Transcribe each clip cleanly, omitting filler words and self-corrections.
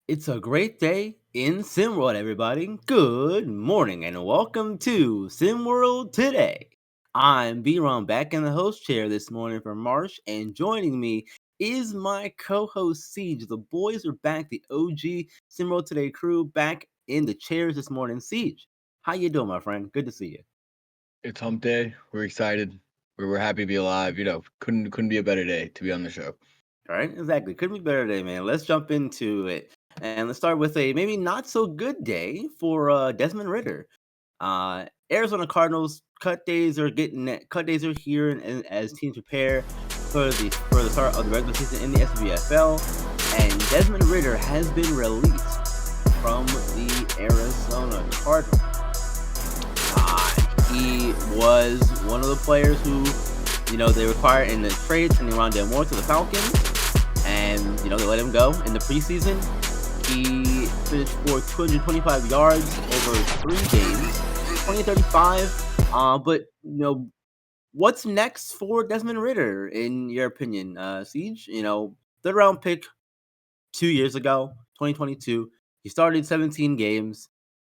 It's a great day in SimWorld, everybody. Good morning and welcome to SimWorld Today. I'm B-Ron back in the host chair this morning for Marsh, and joining me is my co-host Siege. The boys are back, the OG SimWorld Today crew back in the chairs this morning. Siege, how you doing, my friend? Good to see you. It's hump day. We're excited. We're happy to be alive. Couldn't be a better day to be on the show. All right, exactly. Couldn't be better today, man. Let's jump into it. And let's start with a maybe not so good day for Desmond Ritter. Arizona Cardinals cut days are here, and as teams prepare for the start of the regular season in the SWFL, and Desmond Ritter has been released from the Arizona Cardinals. He was one of the players who, they required in the trade, sending Rondale Moore to the Falcons, and they let him go in the preseason. He finished for 225 yards over 3 games, 2035. But what's next for Desmond Ritter, in your opinion, Siege? Third round pick 2 years ago, 2022. He started 17 games,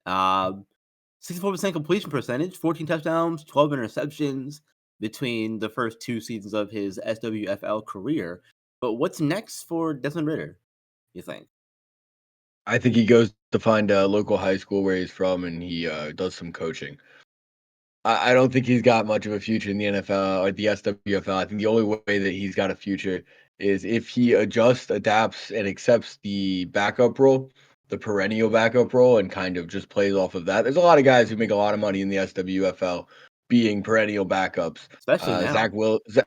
64% completion percentage, 14 touchdowns, 12 interceptions between the first two seasons of his SWFL career. But what's next for Desmond Ritter, you think? I think he goes to find a local high school where he's from, and he does some coaching. I don't think he's got much of a future in the NFL or the SWFL. I think the only way that he's got a future is if he adjusts, adapts, and accepts the backup role, the perennial backup role, and kind of just plays off of that. There's a lot of guys who make a lot of money in the SWFL being perennial backups. Especially now.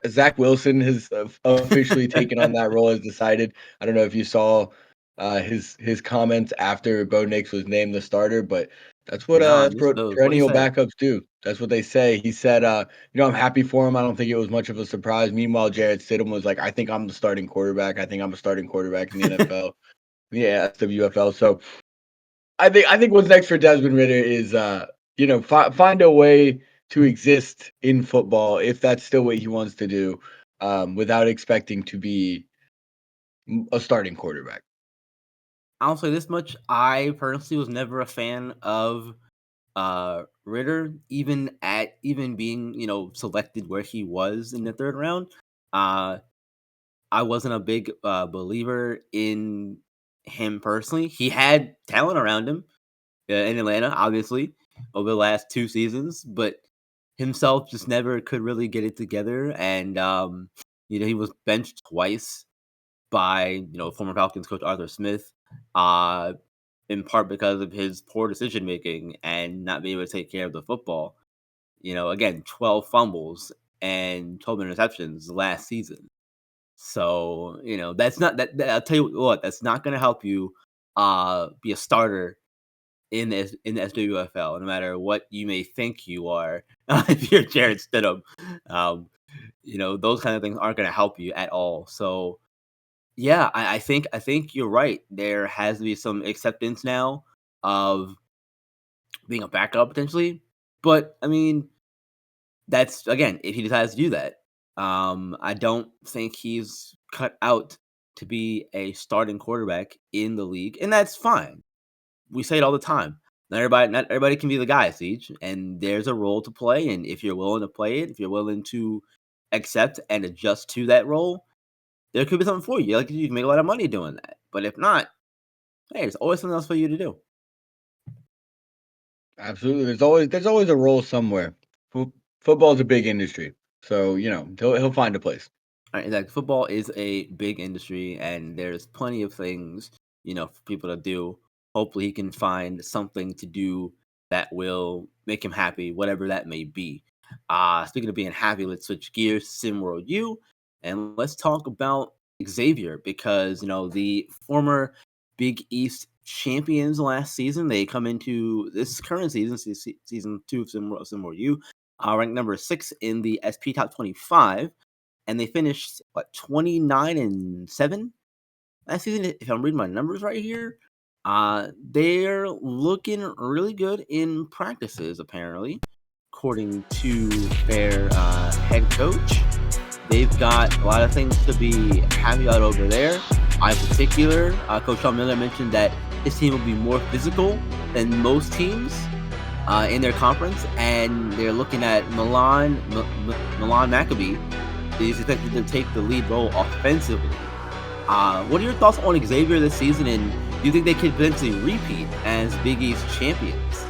Zach Wilson has officially taken on that role, has decided. I don't know if you saw his comments after Bo Nix was named the starter, but Nah, I that's missed what those. What'd he perennial say? backups do. That's what they say. He said, I'm happy for him. I don't think it was much of a surprise. Meanwhile, Jarrett Stidham was like, I think I'm the starting quarterback. I think I'm a starting quarterback in the NFL. Yeah, SWFL. So I think what's next for Desmond Ritter is find a way to exist in football if that's still what he wants to do, without expecting to be a starting quarterback. I'll say this much: I personally was never a fan of Ritter, even being selected where he was in the third round. Uh, I wasn't a big believer in him personally. He had talent around him in Atlanta, obviously, over the last 2 seasons, but himself just never could really get it together. And he was benched twice by former Falcons coach Arthur Smith, uh, in part because of his poor decision making and not being able to take care of the football. Again, 12 fumbles and 12 interceptions last season. So, that's not I'll tell you what, that's not gonna help you be a starter in the SWFL, no matter what you may think you are. If you're Jared Stidham, um, those kind of things aren't gonna help you at all. So yeah, I think you're right. There has to be some acceptance now of being a backup potentially. But I mean, that's again, if he decides to do that. I don't think he's cut out to be a starting quarterback in the league, and that's fine. We say it all the time. Not everybody can be the guy, Siege, and there's a role to play. And if you're willing to play it, if you're willing to accept and adjust to that role, there could be something for you. Like you can make a lot of money doing that. But if not, hey, there's always something else for you to do. Absolutely. There's always a role somewhere. Football is a big industry, so he'll find a place. Right, exactly. Football is a big industry, and there's plenty of things for people to do. Hopefully, he can find something to do that will make him happy, whatever that may be. Speaking of being happy, let's switch gears to SimWorld U, and let's talk about Xavier because the former Big East champions last season. They come into this current season, season 2 of SimWorld U, ranked number 6 in the SP Top 25, and they finished 29-7 last season. If I'm reading my numbers right here, they're looking really good in practices. Apparently, according to their head coach, they've got a lot of things to be happy about over there. In particular, Coach Sean Miller mentioned that his team will be more physical than most teams in their conference, and they're looking at Milan Maccabi is expected to take the lead role offensively. What are your thoughts on Xavier this season, and do you think they could potentially repeat as Big East champions?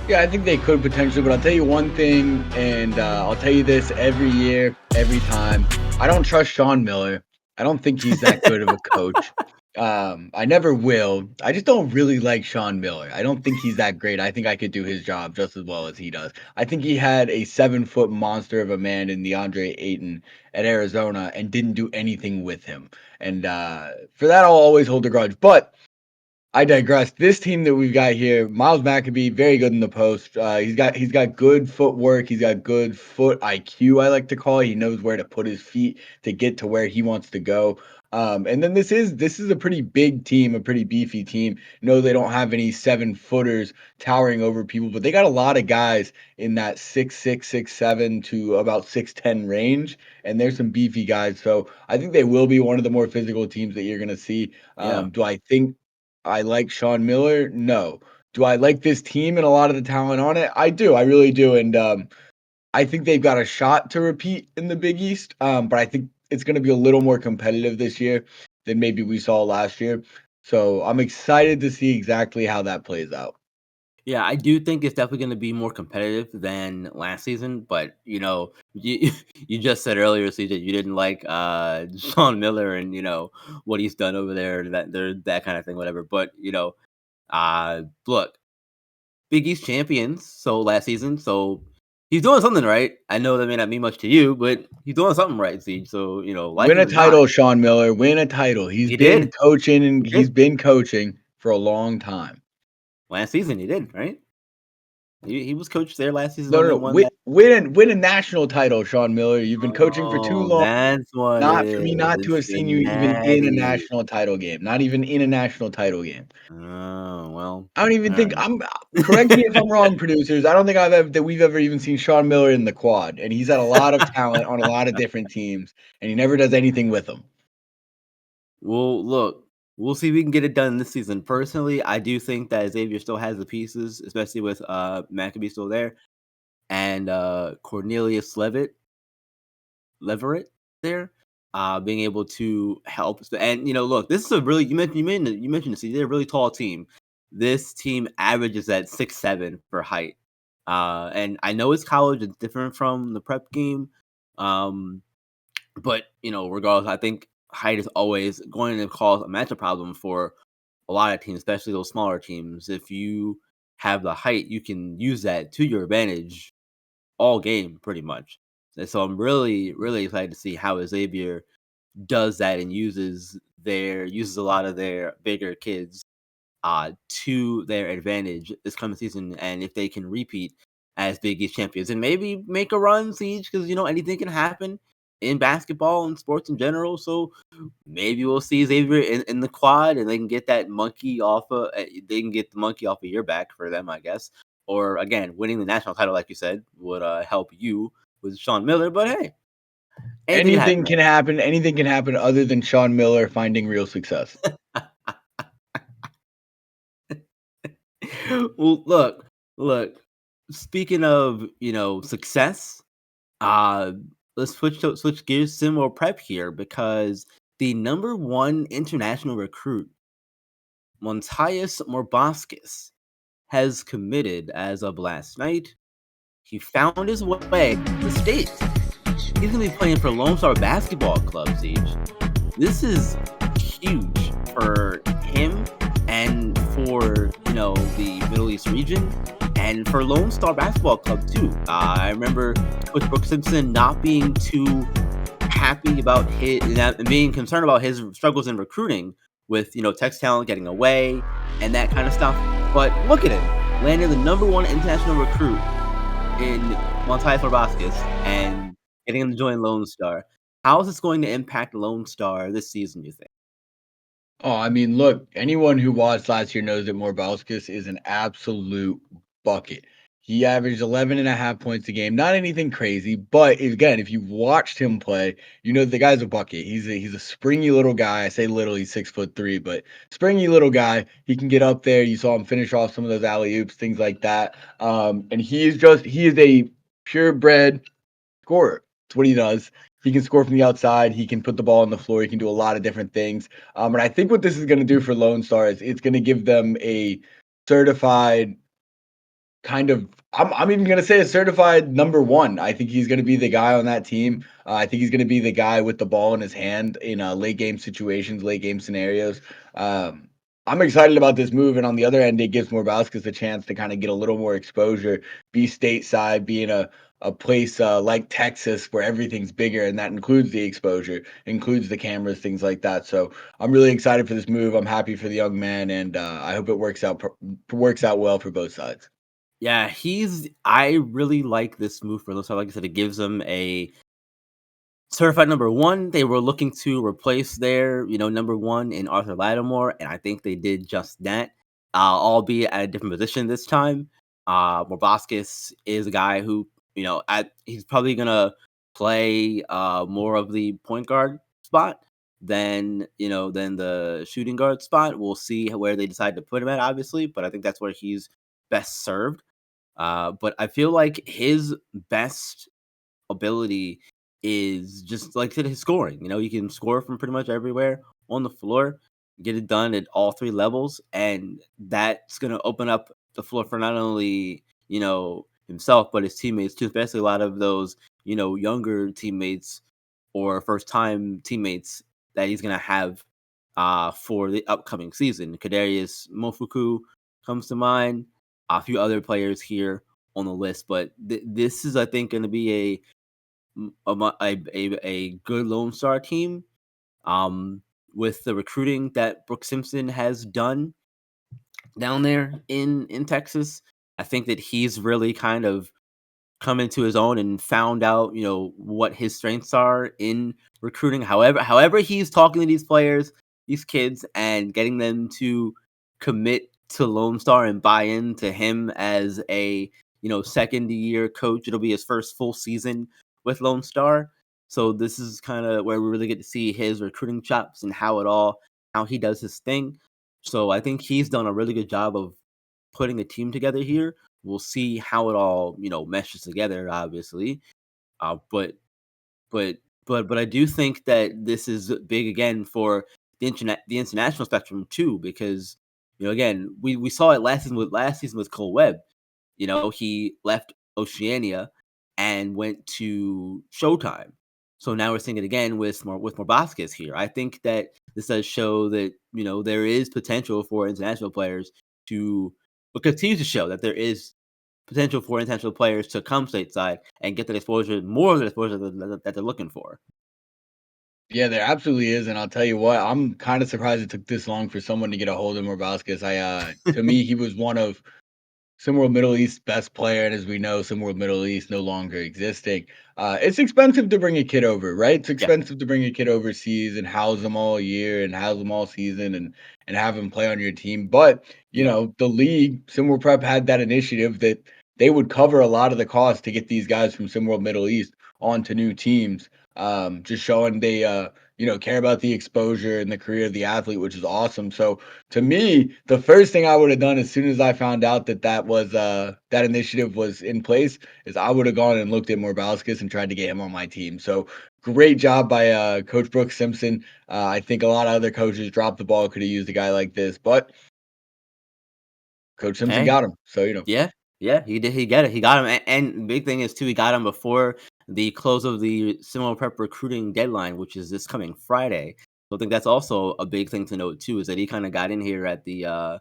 Yeah, I think they could potentially, but I'll tell you one thing, and I'll tell you this every year, every time. I don't trust Sean Miller. I don't think he's that good of a coach. I never will. I just don't really like Sean Miller. I don't think he's that great. I think I could do his job just as well as he does. I think he had a 7-foot monster of a man in DeAndre Ayton at Arizona and didn't do anything with him. And for that, I'll always hold a grudge. But I digress. This team that we've got here, Miles Maccabee, very good in the post. He's got good footwork. He's got good foot IQ. I like to call it. He knows where to put his feet to get to where he wants to go. And then this is a pretty big team, a pretty beefy team. No, they don't have any 7-footers towering over people, but they got a lot of guys in that 6'6", 6'7" to about 6'10" range, and there's some beefy guys. So I think they will be one of the more physical teams that you're going to see. Yeah. Do I think I like Sean Miller? No. Do I like this team and a lot of the talent on it? I do. I really do. And I think they've got a shot to repeat in the Big East. But I think it's going to be a little more competitive this year than maybe we saw last year. So I'm excited to see exactly how that plays out. Yeah, I do think it's definitely going to be more competitive than last season, but you you just said earlier, CJ, you didn't like Sean Miller and what he's done over there, that kind of thing, whatever. But look, Big East champions, so last season, so he's doing something right. I know that may not mean much to you, but he's doing something right, Siege. So like Win it a or not, title, Sean Miller. Win a title. He's he been did. coaching and He did he's been coaching for a long time. last season. He did right. He was coach there last season No, when no, they no. won that. Win a national title, Sean Miller. You've been coaching for too Oh, long. that's what it Not for is. me not to It's have the seen you even in a natty. national title game, not even in a national title game. Oh, well, I don't even think alright. I'm correct me if I'm wrong, producers. I don't think we've ever even seen Sean Miller in the quad, and he's had a lot of talent on a lot of different teams, and he never does anything with them. Well, look, we'll see if we can get it done this season. Personally, I do think that Xavier still has the pieces, especially with Maccabee still there and Cornelius Leverett there, being able to help. And look, this is a really you mentioned this. They're a really tall team. This team averages at 6'7" for height. And I know it's college; it's different from the prep game. Um, but regardless, I think height is always going to cause a matchup problem for a lot of teams, especially those smaller teams. If you have the height, you can use that to your advantage all game pretty much. And so I'm really, really excited to see how Xavier does that and uses a lot of their bigger kids to their advantage this coming season, and if they can repeat as Big East champions and maybe make a run, Siege, because anything can happen in basketball and sports in general. So maybe we'll see Xavier in the quad, and they can get that monkey off of they can get the monkey off of your back for them, I guess. Or again, winning the national title, like you said, would help you with Sean Miller. But hey, anything can happen, Anything can happen. Anything can happen other than Sean Miller finding real success. well, look. Speaking of success, uh, let's switch gears some more prep here because the number one international recruit, Montias Morbaskis, has committed as of last night. He found his way to the States. He's gonna be playing for Lone Star Basketball Club, Siege. This is huge for him and for the Middle East region and for Lone Star Basketball Club too. I remember Coach Brooks Simpson not being too happy about and being concerned about his struggles in recruiting with Tex talent getting away and that kind of stuff. But look at him landing the number one international recruit in Montai Florbaskis and getting him to join Lone Star. How is this going to impact Lone Star this season, you think? Oh, I mean, look, anyone who watched last year knows that Morbauskis is an absolute bucket. He averaged 11.5 points a game. Not anything crazy, but again, if you've watched him play, you know the guy's a bucket. He's a springy little guy. I say little, he's 6'3", but springy little guy. He can get up there. You saw him finish off some of those alley oops, things like that. And he is a purebred scorer. That's what he does. He can score from the outside. He can put the ball on the floor. He can do a lot of different things. And I think what this is going to do for Lone Star is it's going to give them a certified kind of I'm even gonna say a certified number one. I think he's gonna be the guy on that team. I think he's gonna be the guy with the ball in his hand in late game situations, late game scenarios. Um, I'm excited about this move, and on the other end, it gives Morbauskis a chance to kind of get a little more exposure, be stateside, be in a place like Texas where everything's bigger, and that includes the exposure, includes the cameras, things like that. So I'm really excited for this move. I'm happy for the young man, and I hope it works out well for both sides. Yeah, I really like this move for Losar. Like I said, it gives them a certified number one. They were looking to replace their, number one in Arthur Lattimore, and I think they did just that. Albeit at a different position this time. Morbaskis is a guy who, he's probably gonna play more of the point guard spot than the shooting guard spot. We'll see where they decide to put him at, obviously, but I think that's where he's best served. But I feel like his best ability is just like his scoring. He can score from pretty much everywhere on the floor, get it done at all three levels, and that's gonna open up the floor for not only himself but his teammates too, especially a lot of those younger teammates or first time teammates that he's gonna have for the upcoming season. Kadarius Mofuku comes to mind, a few other players here on the list, but this is, I think, going to be a good Lone Star team. Um, with the recruiting that Brooks Simpson has done down there in Texas, I think that he's really kind of come into his own and found out, what his strengths are in recruiting. However he's talking to these players, these kids, and getting them to commit to Lone Star and buy into him as a, second year coach. It'll be his first full season with Lone Star. So this is kind of where we really get to see his recruiting chops and how he does his thing. So I think he's done a really good job of putting a team together here. We'll see how it all, meshes together, obviously. Uh, but but but I do think that this is big again for the international spectrum too, because again, we saw it last season with Cole Webb. He left Oceania and went to Showtime. So now we're seeing it again with Morbaskis here. I think that this does show that there is potential for international players to, but continue to show that there is potential for international players to come stateside and get that exposure, more of the exposure that they're looking for. Yeah, there absolutely is, and I'll tell you what, I'm kinda surprised it took this long for someone to get a hold of Morbauskis. To me, he was one of SimWorld Middle East best player, and as we know, SimWorld Middle East no longer existing. It's expensive to bring a kid over, right? It's Yeah, expensive to bring a kid overseas and house them all year and house them all season and have them play on your team. But yeah. the league, SimWorld Prep had that initiative that they would cover a lot of the cost to get these guys from SimWorld Middle East onto new teams. Just showing they care about the exposure and the career of the athlete, which is awesome. So to me, the first thing I would have done as soon as I found out that that initiative was in place is I would have gone and looked at Morbauskis and tried to get him on my team. So great job by Coach Brooks Simpson. I think a lot of other coaches dropped the ball, could have used a guy like this, but Coach Simpson Hey, got him. So yeah, yeah, he did. He got it. He got him, and big thing is too, he got him before the close of the similar prep recruiting deadline, which is this coming Friday. So I think that's also a big thing to note too, is that he kind of got in here at the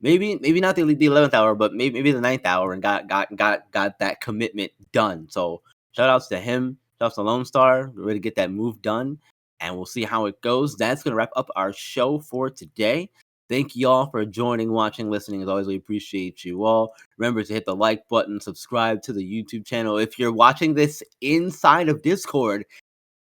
maybe not the 11th hour, but maybe the ninth hour, and got that commitment done. So shout outs to him. Shout outs to Lone Star. We're ready to get that move done, and we'll see how it goes. That's gonna wrap up our show for today. Thank you all for joining, watching, listening. As always, we appreciate you all. Remember to hit the like button, subscribe to the YouTube channel. If you're watching this inside of Discord,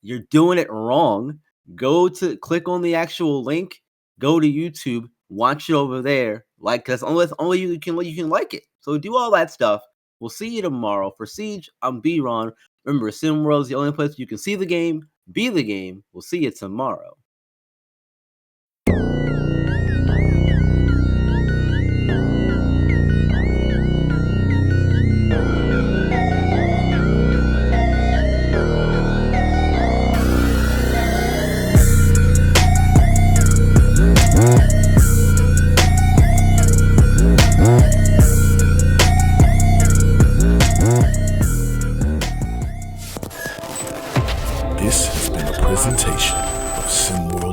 you're doing it wrong. Go to click on the actual link, go to YouTube, watch it over there. Like, cause only you can like it. So do all that stuff. We'll see you tomorrow. For Siege, I'm B-Ron. Remember, SimWorld is the only place you can see the game, be the game. We'll see you tomorrow. This has been a presentation of SimWorld